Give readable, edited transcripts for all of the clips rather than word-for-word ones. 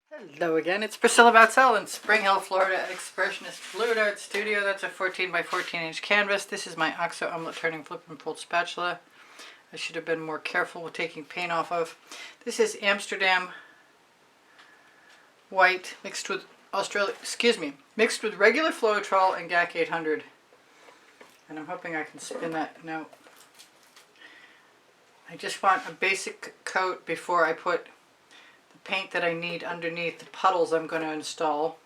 Hello again, it's Priscilla Batzell in Spring Hill, Florida at Expressionist Fluid Art Studio. That's a 14 by 14 inch canvas. This is my OXO omelet turning flip and fold spatula. I should have been more careful with taking paint off of. This is Amsterdam white mixed with mixed with regular Floetrol and GAC 800. And I'm hoping I can spin that. No. I just want a basic coat before I put paint that I need underneath the puddles I'm going to install.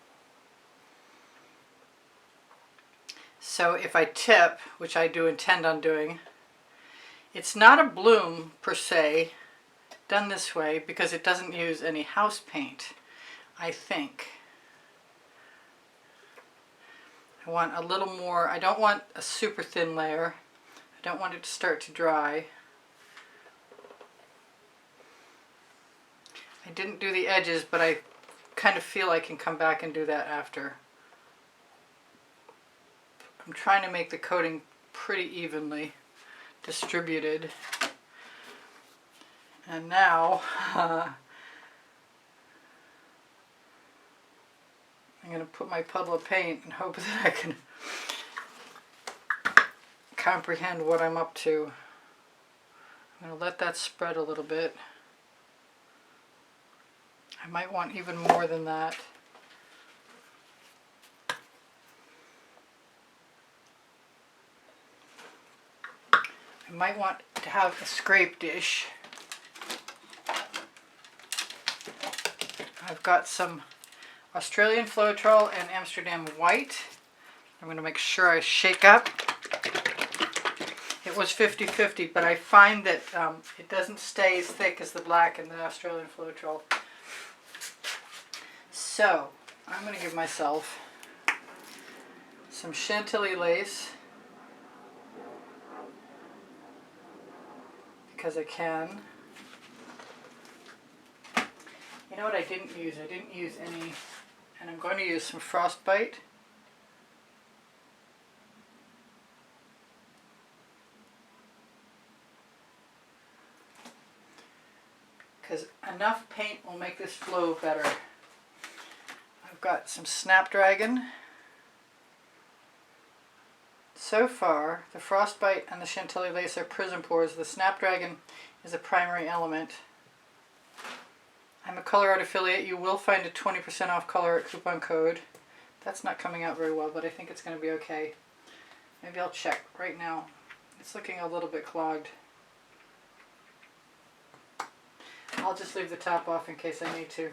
So if I tip, which I do intend on doing, it's not a bloom per se done this way because it doesn't use any house paint, I think. I want a little more, I don't want a super thin layer. I don't want it to start to dry. I didn't do the edges, but I kind of feel I can come back and do that after. I'm trying to make the coating pretty evenly distributed. And now I'm going to put my puddle of paint and hope that I can comprehend what I'm up to. I'm going to let that spread a little bit. I might want even more than that. I might want to have a scrape dish. I've got some Australian Floetrol and Amsterdam white. I'm going to make sure I shake up. It was 50-50, but I find that it doesn't stay as thick as the black in the Australian Floetrol. So, I'm going to give myself some Chantilly Lace, because I can. You know what I didn't use? I didn't use any, and I'm going to use some Frostbite. Because enough paint will make this flow better. I've got some Snapdragon. So far, the Frostbite and the Chantilly Lace are Prizm pours. The Snapdragon is a primary element. I'm a Colourarte affiliate. You will find a 20% off Colourarte coupon code. That's not coming out very well, but I think it's going to be okay. Maybe I'll check right now. It's looking a little bit clogged. I'll just leave the top off in case I need to.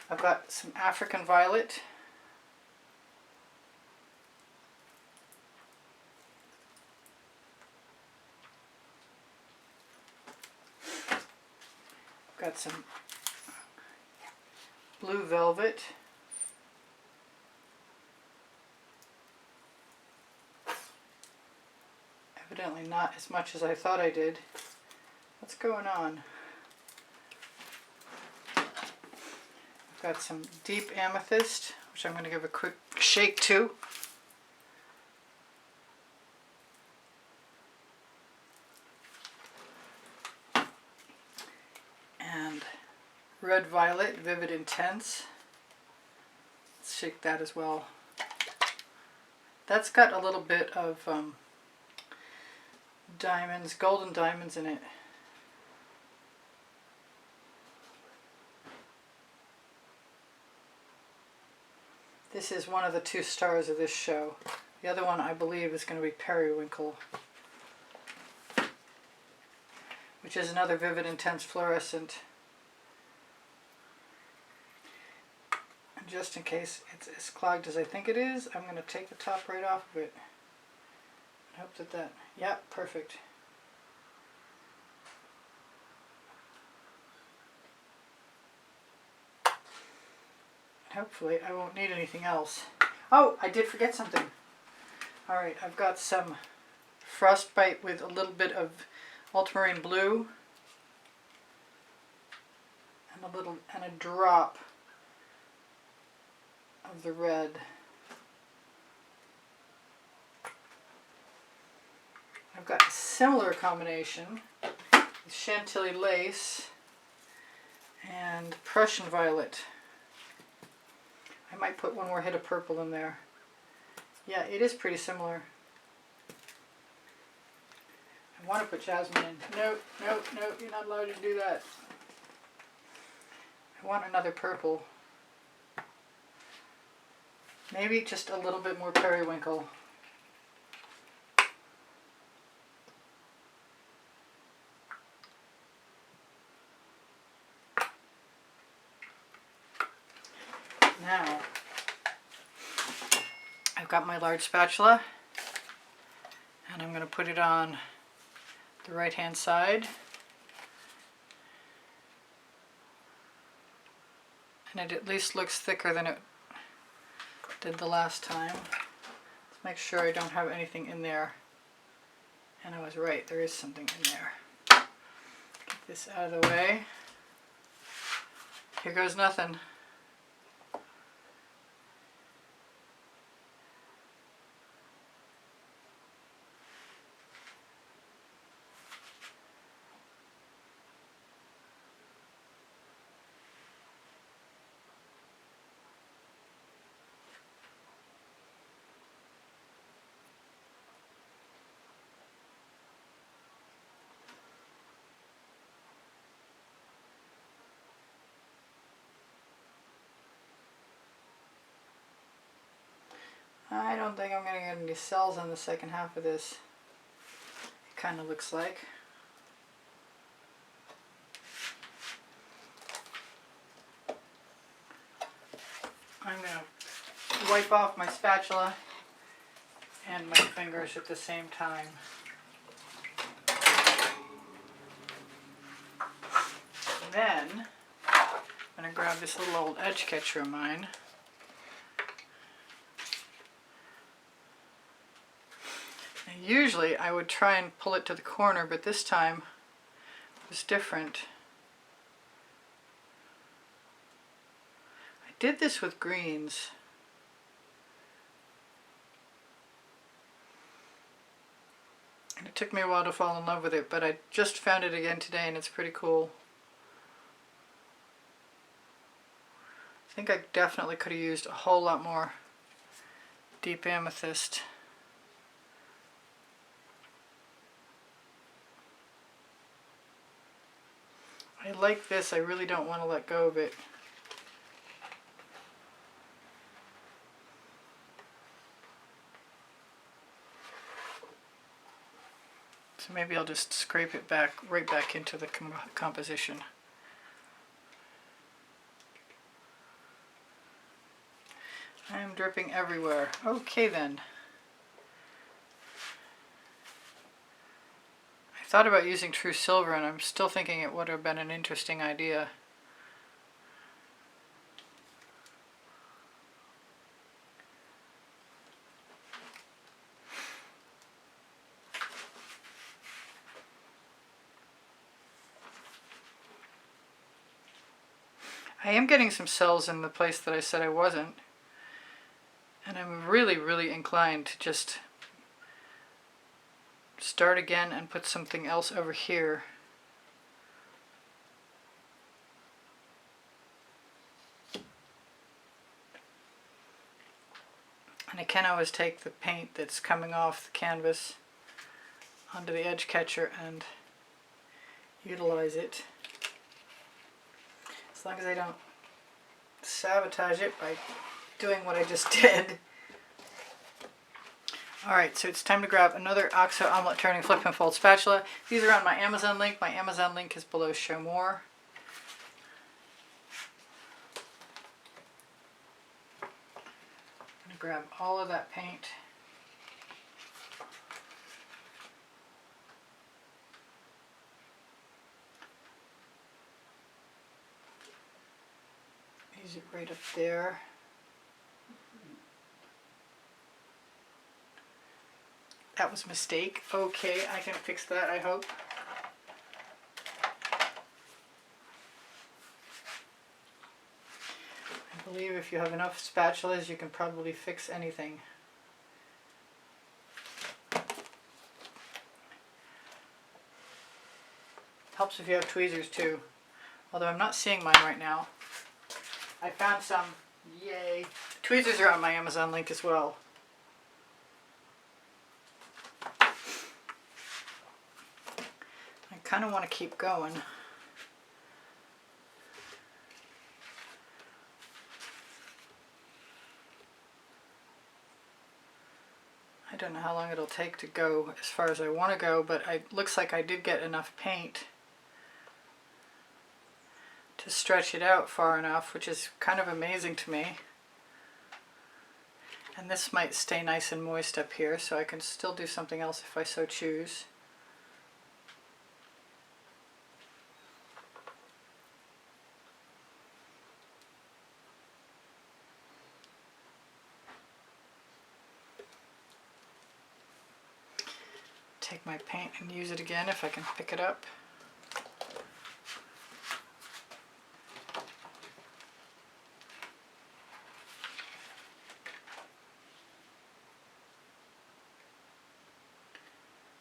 I've got some African Violet. I've got some Blue Velvet. Evidently not as much as I thought I did. What's going on? Got some deep amethyst, which I'm going to give a quick shake to. And red violet, vivid intense. Let's shake that as well. That's got a little bit of diamonds, golden diamonds in it. This is one of the 2 stars of this show. The other one, I believe, is going to be Periwinkle, which is another vivid, intense fluorescent. And just in case it's as clogged as I think it is, I'm going to take the top right off of it. I hope that yeah, perfect. Hopefully I won't need anything else. Oh, I did forget something. Alright, I've got some Frostbite with a little bit of ultramarine blue and a drop of the red. I've got a similar combination with Chantilly Lace and Prussian Violet. I might put one more hit of purple in there. Yeah, it is pretty similar. I want to put Jasmine in. No, no, no, you're not allowed to do that. I want another purple. Maybe just a little bit more periwinkle. Now, I've got my large spatula, and I'm going to put it on the right hand side. And it at least looks thicker than it did the last time. Let's make sure I don't have anything in there. And I was right, there is something in there. Get this out of the way. Here goes nothing. I don't think I'm going to get any cells on the second half of this. It kind of looks like. I'm going to wipe off my spatula and my fingers at the same time. Then I'm going to grab this little old edge catcher of mine. And usually I would try and pull it to the corner, but this time it was different. I did this with greens. And it took me a while to fall in love with it, but I just found it again today and it's pretty cool. I think I definitely could have used a whole lot more deep amethyst. I like this, I really don't want to let go of it. So maybe I'll just scrape it back, right back into the composition. I'm dripping everywhere. Okay then. I thought about using true silver and I'm still thinking it would have been an interesting idea. I am getting some cells in the place that I said I wasn't. And I'm really, really inclined to just start again and put something else over here. And I can always take the paint that's coming off the canvas onto the edge catcher and utilize it. As long as I don't sabotage it by doing what I just did. Alright, so it's time to grab another OXO Omelette Turning Flip and Fold spatula. These are on my Amazon link. My Amazon link is below Show More. I'm going to grab all of that paint. Use it right up there. That was a mistake. Okay, I can fix that, I hope. I believe if you have enough spatulas, you can probably fix anything. Helps if you have tweezers too. although I'm not seeing mine right now. I found some. Yay. Tweezers are on my Amazon link as well. I kind of want to keep going. I don't know how long it'll take to go as far as I want to go, but it looks like I did get enough paint to stretch it out far enough, which is kind of amazing to me. And this might stay nice and moist up here, so I can still do something else if I so choose. Take my paint and use it again if I can pick it up.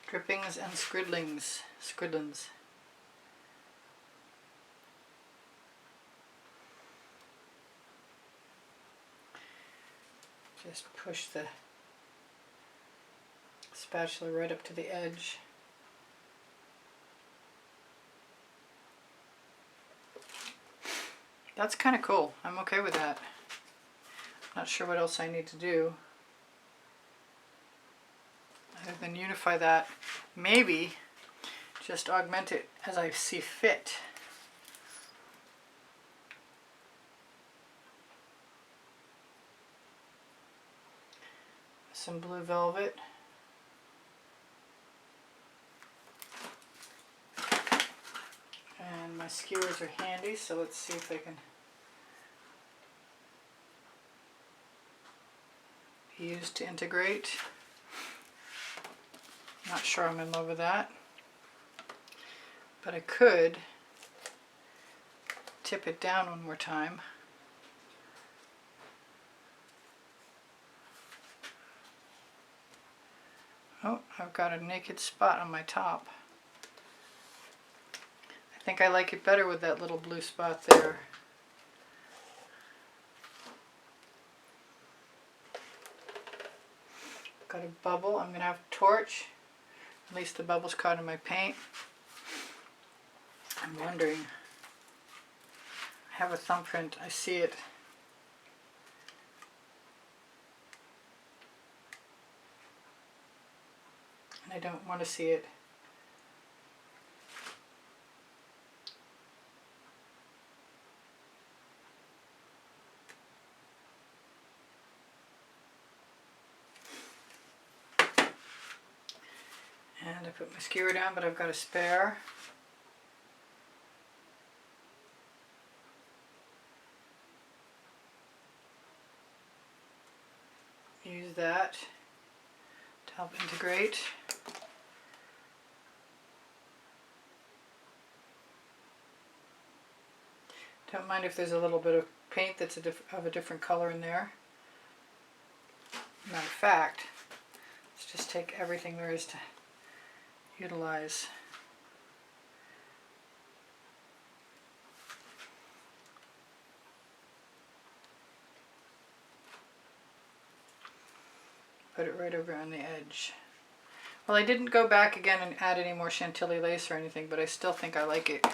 Drippings and scriddlings. Just push the spatula right up to the edge. That's kind of cool. I'm okay with that. Not sure what else I need to do other than unify that. Maybe just augment it as I see fit. Some blue velvet. And my skewers are handy, so let's see if they can be used to integrate. Not sure I'm in love with that, but I could tip it down one more time. Oh, I've got a naked spot on my top. I think I like it better with that little blue spot there. Got a bubble. I'm going to have a torch. At least the bubble's caught in my paint. I'm wondering. I have a thumbprint. I see it. And I don't want to see it. And I put my skewer down, but I've got a spare. Use that to help integrate. Don't mind if there's a little bit of paint that's of a different color in there. Matter of fact, let's just take everything there is to utilize. Put it right over on the edge. Well, I didn't go back again and add any more Chantilly lace or anything, but I still think I like it.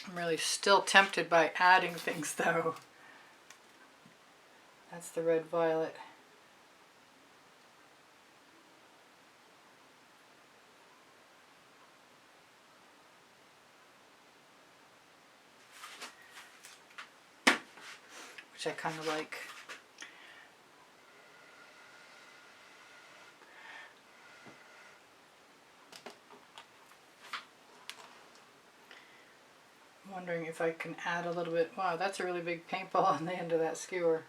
I'm really still tempted by adding things though. That's the red violet. Which I kind of like. I'm wondering if I can add a little bit. Wow, that's a really big paintball on the end of that skewer.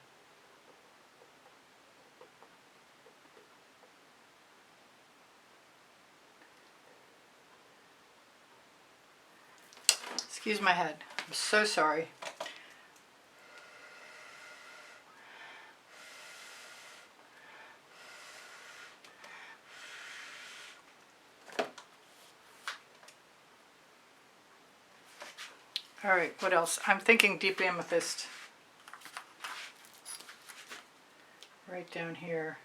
Excuse my head. I'm so sorry. All right, what else? I'm thinking deep amethyst. Right down here.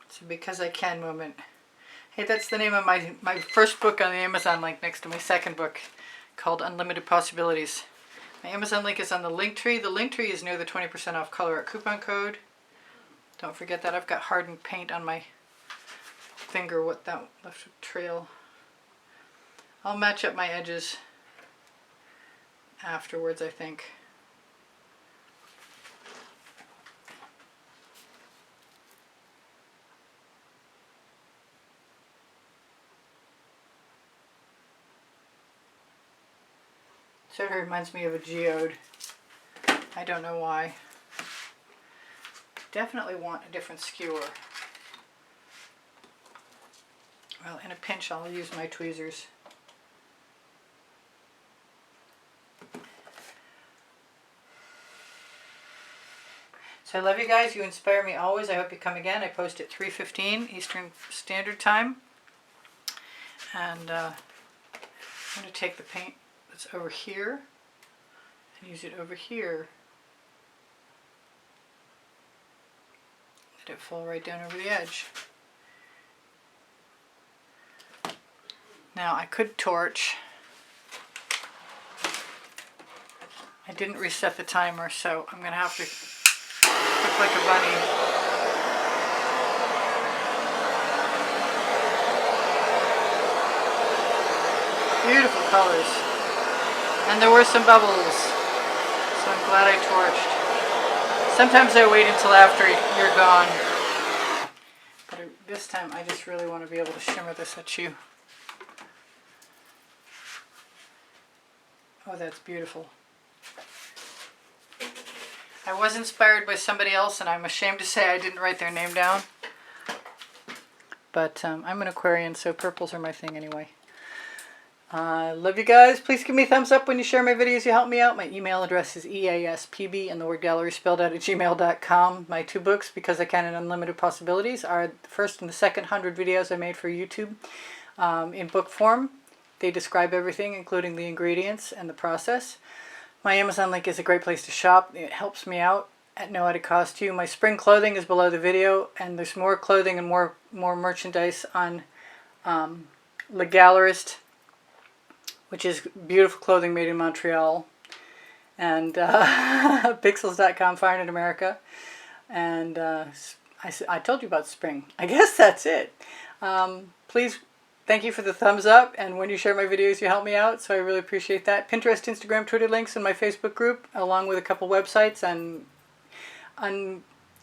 It's a because I can moment. Hey, that's the name of my first book on the Amazon link next to my second book called Unlimited Possibilities. My Amazon link is on the link tree. The link tree is near the 20% off Colour Arte coupon code. Don't forget that. I've got hardened paint on my finger. What that left a trail. I'll match up my edges afterwards, I think. Sort of reminds me of a geode. I don't know why. Definitely want a different skewer. Well, in a pinch I'll use my tweezers. So I love you guys. You inspire me always. I hope you come again. I post at 3:15 Eastern Standard Time. And I'm going to take the paint that's over here and use it over here. Let it fall right down over the edge. Now I could torch. I didn't reset the timer, so I'm going to have to look like a bunny. Beautiful colors. And there were some bubbles, so I'm glad I torched. Sometimes I wait until after you're gone. But this time I just really want to be able to shimmer this at you. Oh, that's beautiful. I was inspired by somebody else, and I'm ashamed to say I didn't write their name down. But I'm an Aquarian, so purples are my thing anyway. Love you guys. Please give me a thumbs up when you share my videos. You help me out. My email address is easpb and the word gallery spelled out at gmail.com. My two books, Because I Can and Unlimited Possibilities, are the first and the second 100 videos I made for YouTube in book form. They describe everything, including the ingredients and the process. My Amazon link is a great place to shop. It helps me out at no added cost to you. My spring clothing is below the video, and there's more clothing and more merchandise on Le Gallerist, which is beautiful clothing made in Montreal, and Pixels.com, Fine in America, and I told you about spring. I guess that's it. Please, thank you for the thumbs up, and when you share my videos you help me out, so I really appreciate that. Pinterest, Instagram, Twitter links in my Facebook group, along with a couple websites and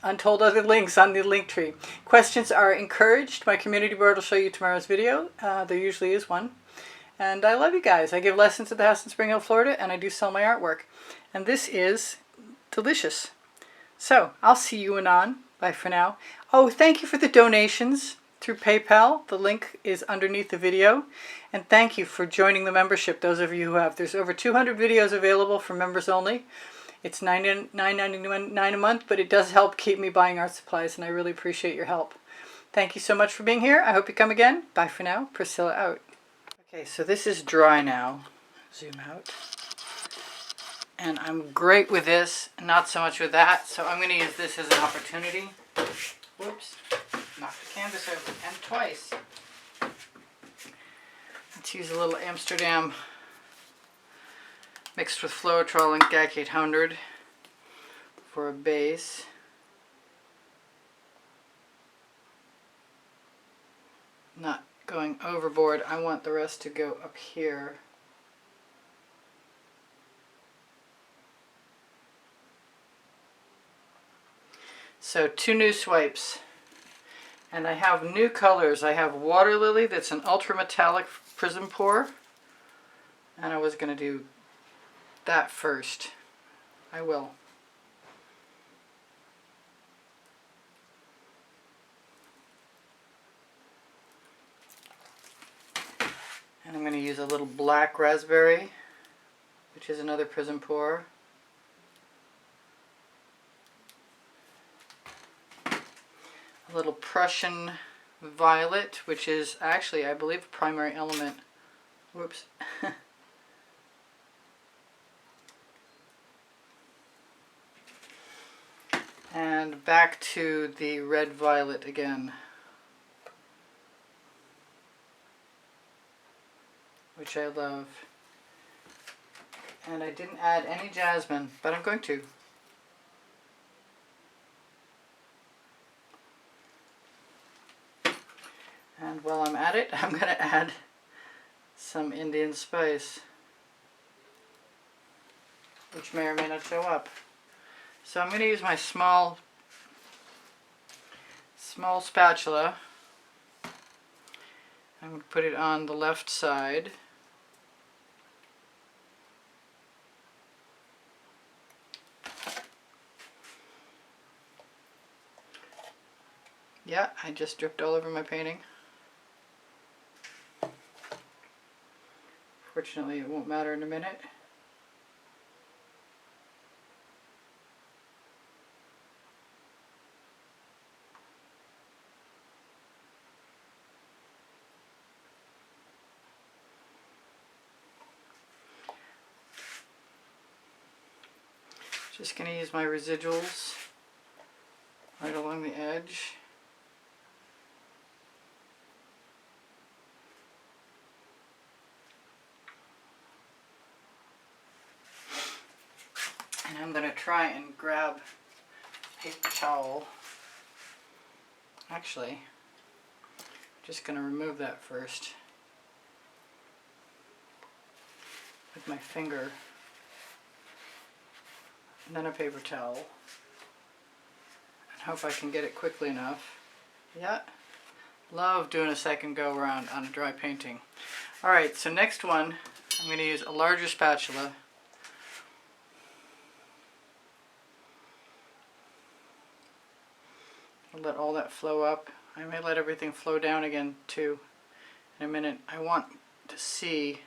untold other links on the link tree. Questions are encouraged. My community board will show you tomorrow's video. There usually is one. And I love you guys. I give lessons at the house in Spring Hill, Florida, and I do sell my artwork. And this is delicious. So, I'll see you anon. Bye for now. Oh, thank you for the donations through PayPal. The link is underneath the video. And thank you for joining the membership, those of you who have. There's over 200 videos available for members only. It's $9.99 a month, but it does help keep me buying art supplies, and I really appreciate your help. Thank you so much for being here. I hope you come again. Bye for now. Priscilla out. Okay, so this is dry now. Zoom out. And I'm great with this, not so much with that, so I'm going to use this as an opportunity. Whoops. Knocked the canvas over. And twice. Let's use a little Amsterdam mixed with Floetrol and GAC 800 for a base. Not going overboard. I want the rest to go up here. So 2 new swipes. And I have new colors. I have Waterlily, that's an ultra metallic prism pour. And I was going to do that first. I will. And I'm going to use a little black raspberry, which is another Prizm pour. A little Prussian Violet, which is actually, I believe, a primary element. Whoops. And back to the red violet again, which I love. And I didn't add any jasmine, but I'm going to. And while I'm at it, I'm going to add some Indian spice, which may or may not show up. So I'm going to use my small spatula. I'm going to put it on the left side. Yeah, I just dripped all over my painting. Fortunately, it won't matter in a minute. Just going to use my residuals right along the edge. And I'm going to try and grab a paper towel. Actually, I'm just going to remove that first with my finger. And then a paper towel. And hope I can get it quickly enough. Yeah. Love doing a second go around on a dry painting. Alright, so next one, I'm going to use a larger spatula. I'll let all that flow up. I may let everything flow down again too in a minute. I want to see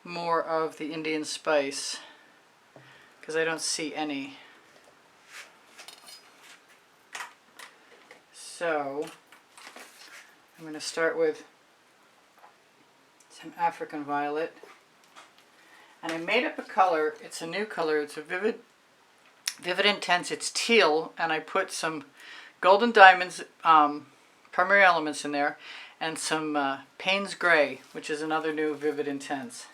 more of the Indian spice, because I don't see any. So I'm going to start with some African violet. And I made up a color. It's a new color. It's a vivid intense. It's teal, and I put some golden diamonds, primary elements in there, and some Payne's Gray, which is another new vivid intense.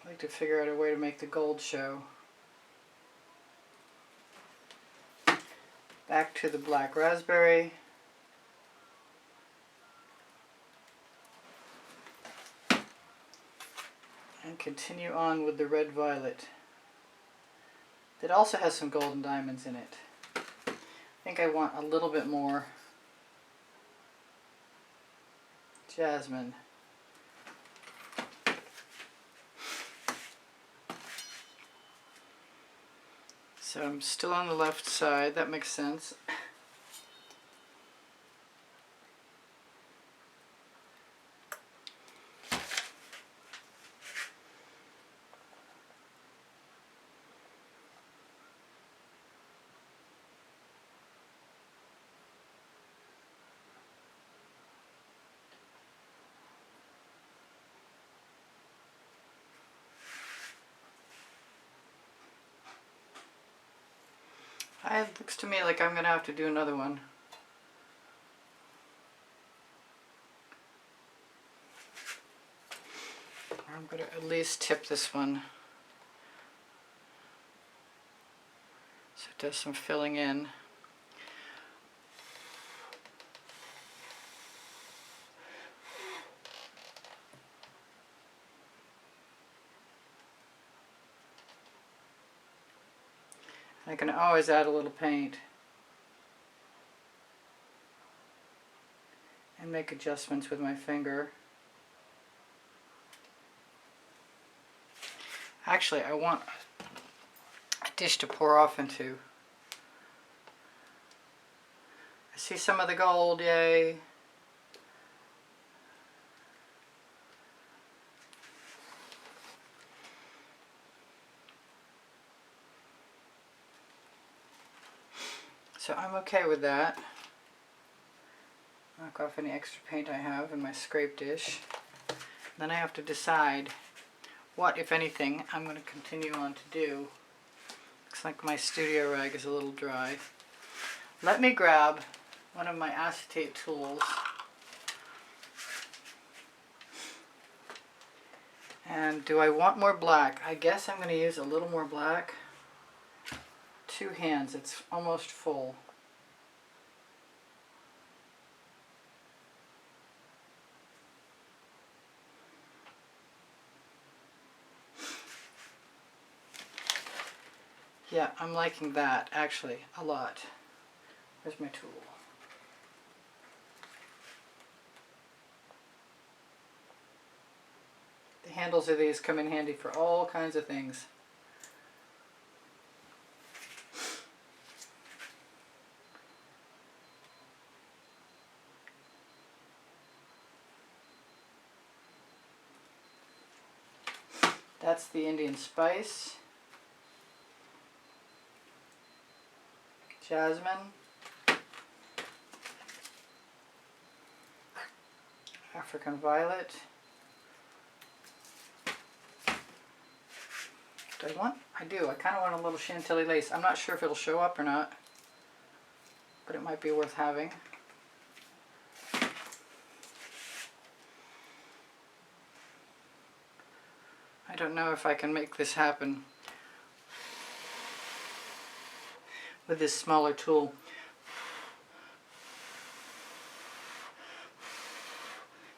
I like to figure out a way to make the gold show. Back to the black raspberry. And continue on with the red violet. That also has some golden diamonds in it. I think I want a little bit more jasmine. So I'm still on the left side, that makes sense. It looks to me like I'm going to have to do another one. I'm going to at least tip this one so it does some filling in. I can always add a little paint. make adjustments with my finger. Actually, I want a dish to pour off into. I see some of the gold, yay. So I'm okay with that. Knock off any extra paint I have in my scrape dish. Then I have to decide what, if anything, I'm going to continue on to do. Looks like my studio rag is a little dry. Let me grab one of my acetate tools and do I want more black? I guess I'm going to use a little more black. 2 hands, it's almost full. Yeah, I'm liking that actually a lot. Where's my tool? The handles of these come in handy for all kinds of things. That's the Indian spice. Jasmine. African violet. Do I want? I do. I kind of want a little Chantilly lace. I'm not sure if it'll show up or not, but it might be worth having. I don't know if I can make this happen with this smaller tool.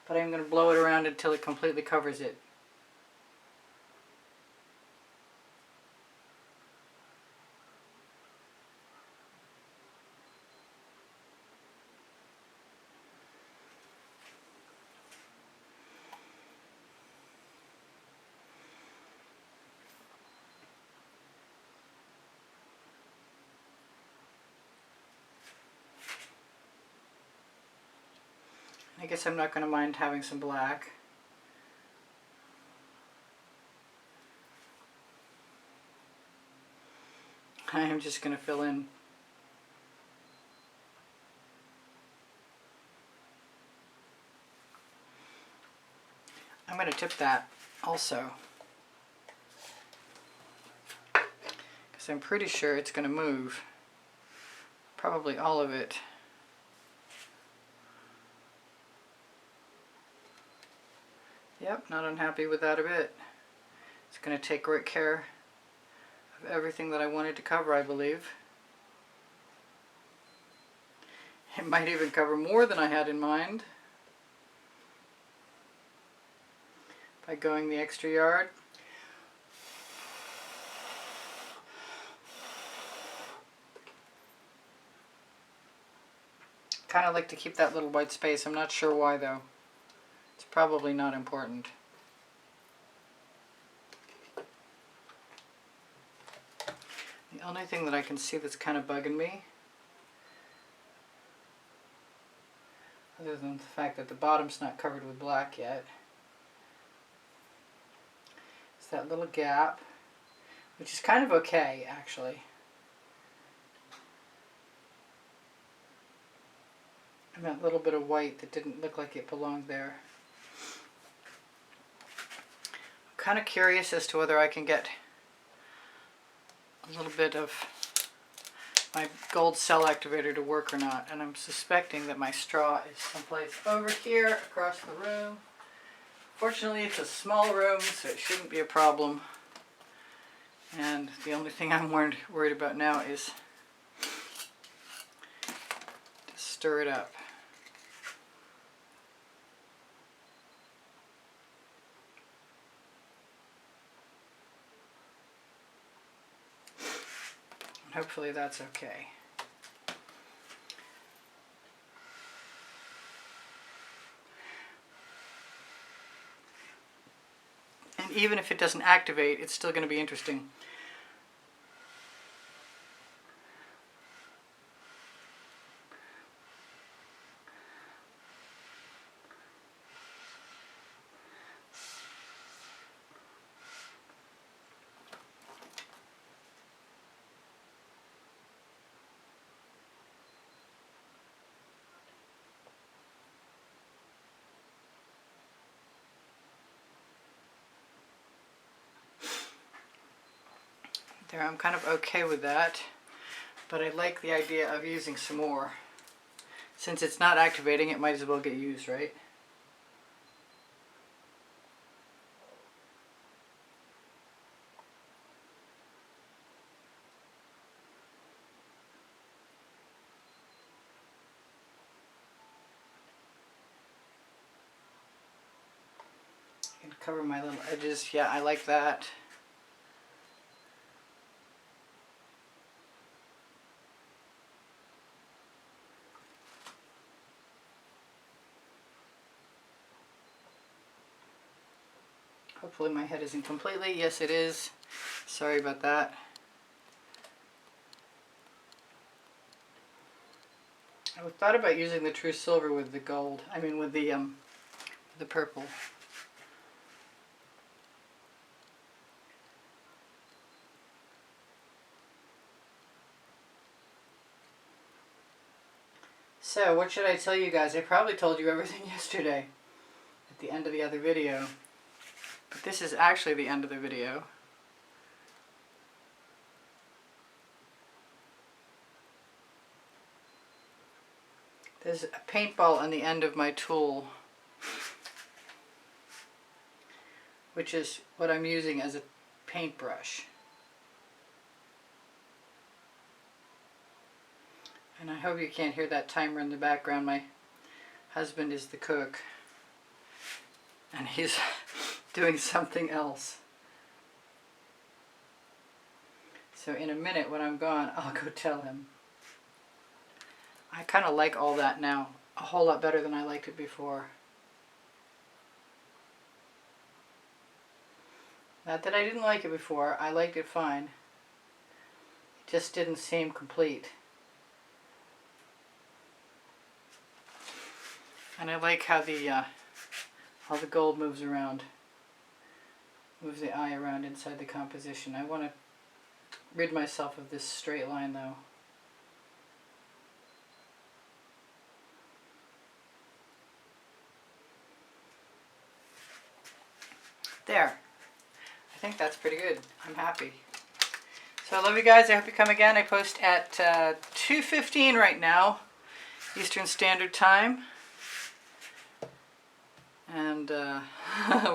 But I'm going to blow it around until it completely covers it. I guess I'm not going to mind having some black. I am just going to fill in. I'm going to tip that also, because I'm pretty sure it's going to move. Probably all of it. Yep, not unhappy with that a bit. It's going to take great care of everything that I wanted to cover, I believe. It might even cover more than I had in mind by going the extra yard. Kind of like to keep that little white space. I'm not sure why though. It's probably not important. The only thing that I can see that's kind of bugging me, other than the fact that the bottom's not covered with black yet, is that little gap, which is kind of okay actually. And that little bit of white that didn't look like it belonged there. I'm kind of curious as to whether I can get a little bit of my gold cell activator to work or not, and I'm suspecting that my straw is someplace over here across the room. Fortunately, it's a small room, so it shouldn't be a problem. And the only thing I'm worried about now is to stir it up. Hopefully that's okay. even if it doesn't activate, it's still going to be interesting. There, I'm kind of okay with that, but I like the idea of using some more. Since it's not activating, it might as well get used, right? I can cover my little edges. Yeah, I like that. Hopefully my head isn't completely. Yes, it is. Sorry about that. I thought about using the true silver with the gold. I mean, with the purple. So, what should I tell you guys? I probably told you everything yesterday at the end of the other video. But this is actually the end of the video. There's a paintball on the end of my tool, which is what I'm using as a paintbrush. And I hope you can't hear that timer in the background. My husband is the cook, and he's doing something else. So in a minute when I'm gone, I'll go tell him. I kind of like all that now, a whole lot better than I liked it before. Not that I didn't like it before, I liked it fine. It just didn't seem complete. And I like how the gold moves around. Moves the eye around inside the composition. I want to rid myself of this straight line though. There. I think that's pretty good. I'm happy. So I love you guys. I hope you come again. I post at 2:15 right now, Eastern Standard Time. And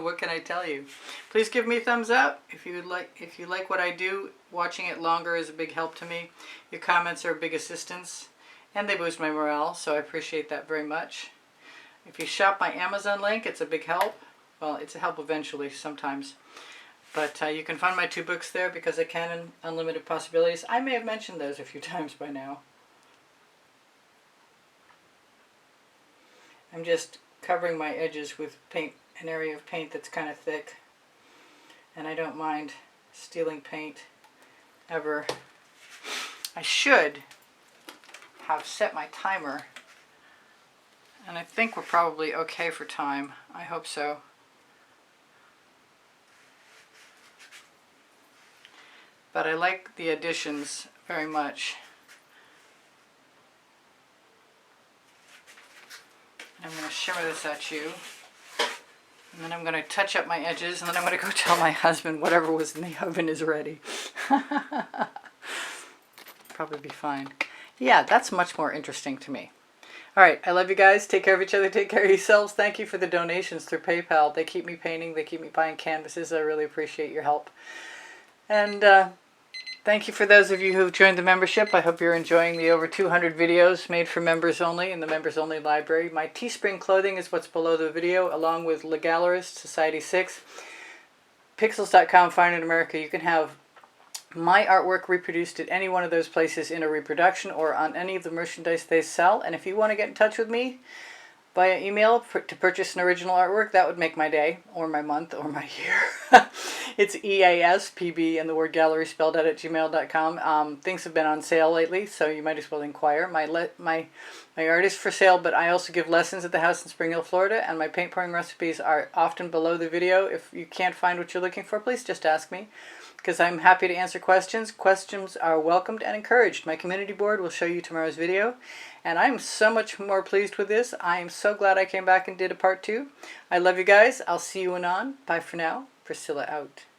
what can I tell you? Please give me a thumbs up if you like what I do. Watching it longer is a big help to me. Your comments are a big assistance, and they boost my morale, so I appreciate that very much. If you shop my Amazon link, it's a big help. Well, it's a help eventually sometimes. But you can find my 2 books there, Because I Can and Unlimited Possibilities. I may have mentioned those a few times by now. I'm just covering my edges with paint, an area of paint that's kind of thick. And I don't mind stealing paint ever. I should have set my timer. And I think we're probably okay for time. I hope so. But I like the additions very much. I'm going to shimmer this at you. And then I'm going to touch up my edges. And then I'm going to go tell my husband whatever was in the oven is ready. Probably be fine. Yeah, that's much more interesting to me. Alright, I love you guys. Take care of each other. Take care of yourselves. Thank you for the donations through PayPal. They keep me painting. They keep me buying canvases. I really appreciate your help. And thank you for those of you who've joined the membership. I hope you're enjoying the over 200 videos made for members only in the members only library. My Teespring clothing is what's below the video, along with Legalist, Society 6. Pixels.com, Fine in America. You can have my artwork reproduced at any one of those places in a reproduction or on any of the merchandise they sell. And if you want to get in touch with me via email to purchase an original artwork, that would make my day, or my month, or my year. It's easpb and the word gallery spelled out at gmail.com. Things have been on sale lately, so you might as well inquire. My art is for sale, but I also give lessons at the house in Spring Hill, Florida, and my paint pouring recipes are often below the video. If you can't find what you're looking for, please just ask me, because I'm happy to answer questions. Questions are welcomed and encouraged. My community board will show you tomorrow's video, and I'm so much more pleased with this. I am so glad I came back and did a part 2. I love you guys. I'll see you anon. Bye for now. Priscilla out.